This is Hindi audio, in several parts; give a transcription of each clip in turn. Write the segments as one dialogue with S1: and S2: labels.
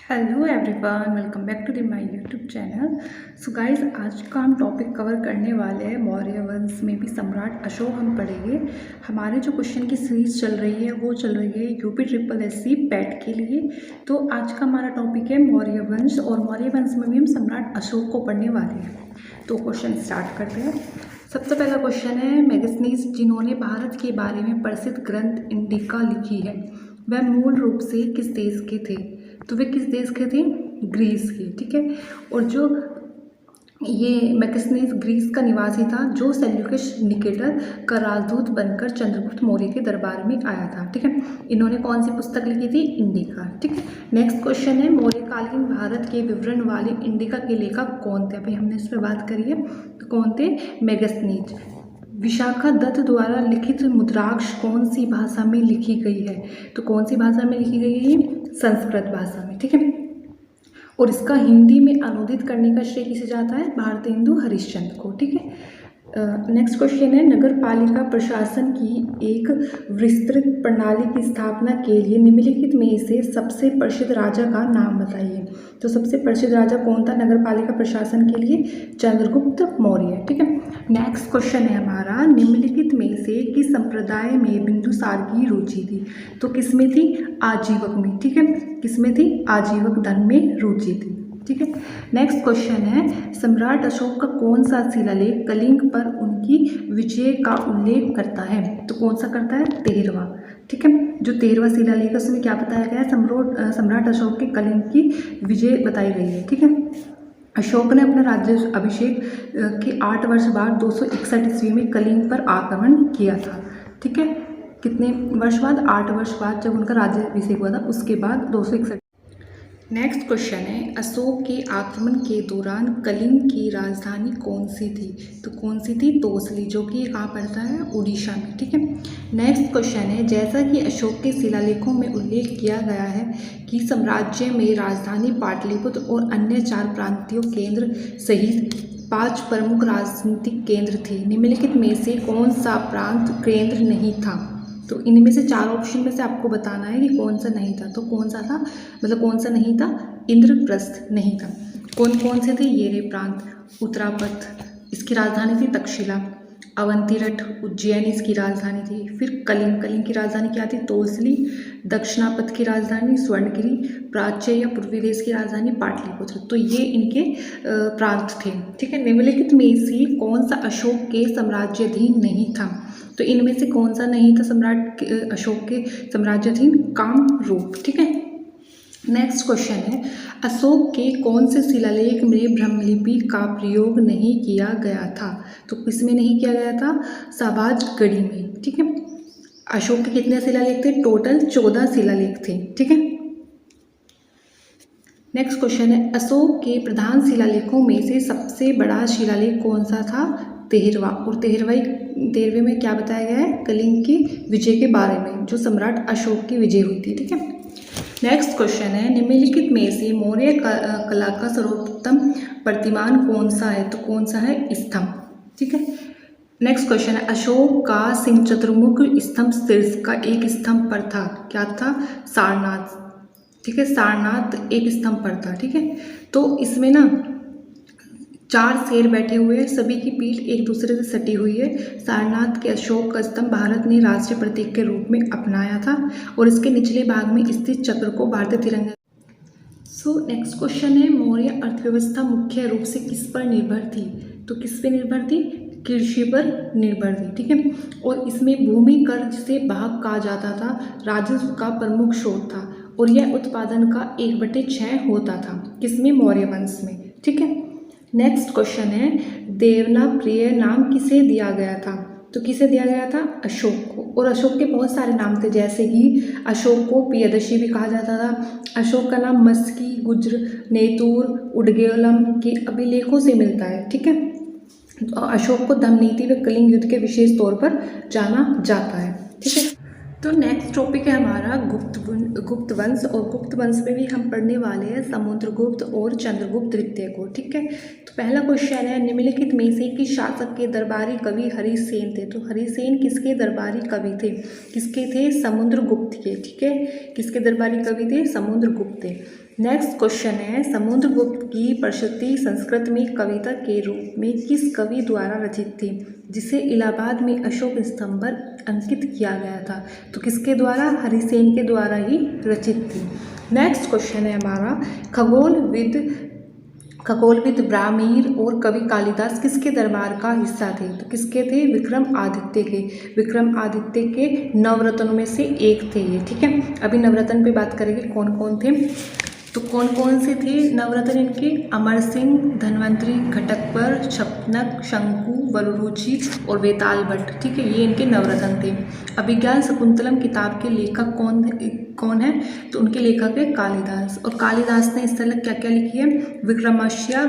S1: Hello everyone, welcome back to the my YouTube channel. So guys, आज का हम टॉपिक कवर करने वाले हैं मौर्य वंश में भी सम्राट अशोक हम पढ़ेंगे। हमारे जो क्वेश्चन की सीरीज चल रही है वो चल रही है यूपी ट्रिपल एससी पैट के लिए। तो आज का हमारा टॉपिक है मौर्य वंश, और मौर्य वंश में भी हम सम्राट अशोक को पढ़ने वाले हैं। तो क्वेश्चन स्टार्ट करते हैं। सबसे पहला क्वेश्चन है, मेगस्थनीज जिन्होंने भारत के बारे में प्रसिद्ध ग्रंथ इंडिका लिखी है, वह मूल रूप से किस देश के थे? तो वे किस देश के थे? ग्रीस के। ठीक है। और जो ये मेगस्थनीज ग्रीस का निवासी था, जो सेल्यूकस निकेटर का राजदूत बनकर चंद्रगुप्त मौर्य के दरबार में आया था। ठीक है। इन्होंने कौन सी पुस्तक लिखी थी? इंडिका। ठीक है। नेक्स्ट क्वेश्चन है, मौर्यकालीन भारत के विवरण वाले इंडिका के लेखक कौन थे? अभी हमने इस पर बात करी है, तो कौन थे? मेगस्थनीज। विशाखा दत्त द्वारा लिखित मुद्राक्ष कौन सी भाषा में लिखी गई है? तो कौन सी भाषा में लिखी गई है? संस्कृत भाषा में। ठीक है। और इसका हिंदी में अनुदित करने का श्रेय किसे जाता है? भारतेंदु हरिश्चंद्र को। ठीक है। नेक्स्ट क्वेश्चन है, नगर पालिका प्रशासन की एक विस्तृत प्रणाली की स्थापना के लिए निम्नलिखित में से सबसे प्रसिद्ध राजा का नाम बताइए। तो सबसे प्रसिद्ध राजा कौन था नगर पालिका प्रशासन के लिए? चंद्रगुप्त मौर्य। ठीक है। नेक्स्ट क्वेश्चन है हमारा, निम्नलिखित में से किस संप्रदाय में बिंदुसार की रुचि थी? तो किसमें थी? आजीवक में। ठीक है। किसमें थी? आजीवक धन में रुचि थी। ठीक है। नेक्स्ट क्वेश्चन है, सम्राट अशोक का कौन सा शिलालेख कलिंग पर उनकी विजय का उल्लेख करता है? तो कौन सा करता है? 13वां। ठीक है। जो 13वां शिलालेख है उसमें क्या बताया गया है? सम्राट अशोक के कलिंग की विजय बताई गई है। ठीक है। अशोक ने अपना राज्य अभिषेक के 8 वर्ष बाद 261 ईस्वी में कलिंग पर आक्रमण किया था। ठीक है। कितने वर्ष बाद? 8 वर्ष बाद, जब उनका राज्य अभिषेक हुआ था उसके बाद 261। नेक्स्ट क्वेश्चन है, अशोक के आक्रमण के दौरान कलिंग की राजधानी कौन सी थी? तो कौन सी थी? तोसली, जो कि कहाँ पड़ता है? उड़ीसा में। ठीक है। नेक्स्ट क्वेश्चन है, जैसा कि अशोक के शिलालेखों में उल्लेख किया गया है कि साम्राज्य में राजधानी पाटलिपुत्र और अन्य 4 प्रांतीय केंद्र सहित 5 प्रमुख राजनीतिक केंद्र थे, निम्नलिखित में से कौन सा प्रांत केंद्र नहीं था? तो इनमें से 4 ऑप्शन में से आपको बताना है कि कौन सा नहीं था। तो कौन सा था, मतलब कौन सा नहीं था? इंद्रप्रस्थ नहीं था। कौन कौन से थे? ये रे प्रांत, उत्तरापथ, इसकी राजधानी थी तक्षशिला, अवंतीरठ उज्जैन इसकी राजधानी थी, फिर कलिंग, कलिंग की राजधानी क्या थी? तोसली, दक्षिणापथ की राजधानी स्वर्णगिरी, प्राच्य या पूर्वी देश की राजधानी पाटलिपुत्र। तो ये इनके प्रांत थे। ठीक है। निम्नलिखित में से कौन सा अशोक के साम्राज्याधीन नहीं था? तो इनमें से कौन सा नहीं था सम्राट अशोक के साम्राज्याधीन? कामरूप। ठीक है। नेक्स्ट क्वेश्चन है, अशोक के कौन से शिलालेख में ब्रह्मलिपि का प्रयोग नहीं किया गया था? तो किसमें नहीं किया गया था? शाहबाजगढ़ी में। ठीक है। अशोक के कितने शिलालेख थे? टोटल 14 शिलालेख थे। ठीक है। नेक्स्ट क्वेश्चन है, अशोक के प्रधान शिलालेखों में से सबसे बड़ा शिलालेख कौन सा था? 13वां। और 13वें में क्या बताया गया है? कलिंग की विजय के बारे में, जो सम्राट अशोक की विजय हुई थी। ठीक है। नेक्स्ट क्वेश्चन है, निम्नलिखित में से मौर्य कला का सर्वोत्तम प्रतिमान कौन सा है? तो कौन सा है? स्तंभ। ठीक है। नेक्स्ट क्वेश्चन है, अशोक का सिंह चतुर्मुख स्तंभ शीर्ष का एक स्तंभ पर था, क्या था? सारनाथ। ठीक है। सारनाथ एक स्तंभ पर था। ठीक है। तो इसमें ना 4 शेर बैठे हुए हैं, सभी की पीठ एक दूसरे से सटी हुई है। सारनाथ के अशोक का स्तंभ भारत ने राष्ट्रीय प्रतीक के रूप में अपनाया था, और इसके निचले भाग में स्थित चक्र को भारतीय तिरंगा। सो नेक्स्ट क्वेश्चन है, मौर्य अर्थव्यवस्था मुख्य रूप से किस पर निर्भर थी? तो किस पे निर्भर थी? कृषि पर निर्भर थी। ठीक है। और इसमें भूमि कर्ज से भाग कहा जाता था, राजस्व का प्रमुख स्रोत था, और यह उत्पादन का 1/6 होता था। किसमें? मौर्य वंश में। ठीक है। नेक्स्ट क्वेश्चन है, देवनाप्रिय नाम किसे दिया गया था? तो किसे दिया गया था? अशोक को। और अशोक के बहुत सारे नाम थे, जैसे कि अशोक को प्रियदर्शी भी कहा जाता था। अशोक का नाम मस्की, गुज्र, नेतुर, उडगेलम के अभिलेखों से मिलता है। ठीक है। तो अशोक को दमनीति व कलिंग युद्ध के विशेष तौर पर जाना जाता है। ठीक है। तो नेक्स्ट टॉपिक है हमारा गुप्त वंश, और गुप्त वंश में भी हम पढ़ने वाले हैं समुद्रगुप्त और चंद्रगुप्त द्वितीय को। ठीक है, तो पहला क्वेश्चन है, निम्नलिखित में से किस शासक के दरबारी कवि हरिसेन थे? तो हरिसेन किसके दरबारी कवि थे? किसके थे? समुद्रगुप्त के। ठीक है, किसके दरबारी कवि थे? समुद्रगुप्त थे। नेक्स्ट क्वेश्चन है, समुद्रगुप्त की प्रशस्ति संस्कृत में कविता के रूप में किस कवि द्वारा रचित थी, जिसे इलाहाबाद में अशोक स्तंभ पर अंकित किया गया था? तो किसके द्वारा? हरिसेन के द्वारा ही रचित थी। नेक्स्ट क्वेश्चन है हमारा, खगोलविद ब्राह्मीर और कवि कालिदास किसके दरबार का हिस्सा थे? तो किसके थे? विक्रमादित्य के। विक्रमादित्य के नवरत्नों में से एक थे ये। ठीक है, अभी नवरत्न पे बात करेंगे कौन कौन थे। तो कौन कौन से थे नवरत्न इनके? अमर सिंह, धन्वंतरी, घटकपर, छपनक, शंकु, वरुरुचि और वेताल भट्ट। ठीक है, ये इनके नवरत्न थे। अभिज्ञान शाकुंतलम किताब के लेखक कौन है? तो उनके लेखक है कालिदास। और कालिदास ने इस तरह क्या क्या लिखी है? विक्रमाश्य,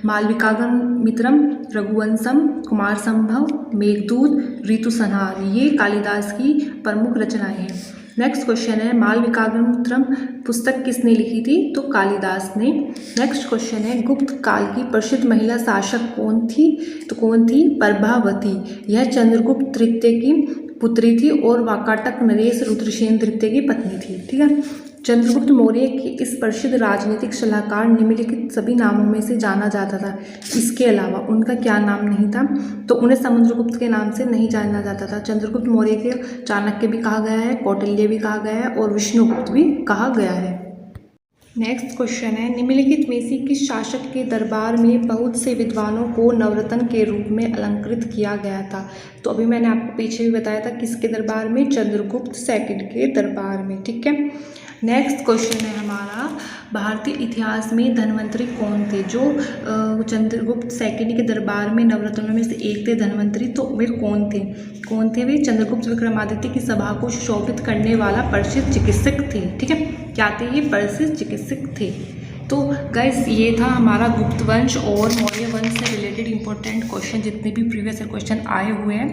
S1: मालविकाग्निमित्रम, रघुवंशम, कुमार संभव, मेघदूत, ऋतुसंहार, ये कालिदास की प्रमुख रचनाएं हैं। नेक्स्ट क्वेश्चन है, मालविकाग्निमित्रम पुस्तक किसने लिखी थी? तो कालिदास ने। नेक्स्ट क्वेश्चन है, गुप्त काल की प्रसिद्ध महिला शासक कौन थी? तो कौन थी? प्रभावती। यह चंद्रगुप्त तृतीय की पुत्री थी और वाकाटक नरेश रुद्रसेन तृतीय की पत्नी थी। ठीक है, चंद्रगुप्त मौर्य के इस प्रसिद्ध राजनीतिक सलाहकार निम्नलिखित सभी नामों में से जाना जाता था। इसके अलावा उनका क्या नाम नहीं था? तो उन्हें समुद्रगुप्त के नाम से नहीं जाना जाता था। चंद्रगुप्त मौर्य के चाणक्य भी कहा गया है, कौटिल्य भी कहा गया है और विष्णुगुप्त भी कहा गया है। नेक्स्ट क्वेश्चन है, निम्नलिखित में से किस शासक के दरबार में बहुत से विद्वानों को नवरत्न के रूप में अलंकृत किया गया था? तो अभी मैंने आपको पीछे भी बताया था किसके दरबार में? चंद्रगुप्त सेकंड के दरबार में। ठीक है, नेक्स्ट क्वेश्चन है हमारा, भारतीय इतिहास में धन्वंतरी कौन थे? जो चंद्रगुप्त सेकंड के दरबार में नवरत्नों में से एक थे धन्वंतरी, तो वे कौन थे? कौन थे वे? चंद्रगुप्त विक्रमादित्य की सभा को सुशोभित करने वाला प्रसिद्ध चिकित्सक थे। ठीक है, क्या थे ये? प्रसिद्ध चिकित्सक थे। तो गाइस, ये था हमारा गुप्त वंश और मौर्य वंश से रिलेटेड इंपॉर्टेंट क्वेश्चन, जितने भी प्रीवियस क्वेश्चन आए हुए हैं।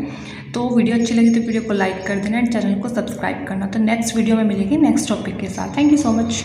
S1: तो वीडियो अच्छी लगी तो वीडियो को लाइक कर देना एंड चैनल को सब्सक्राइब करना। तो नेक्स्ट वीडियो में मिलेंगे नेक्स्ट टॉपिक के साथ। Thank you so much.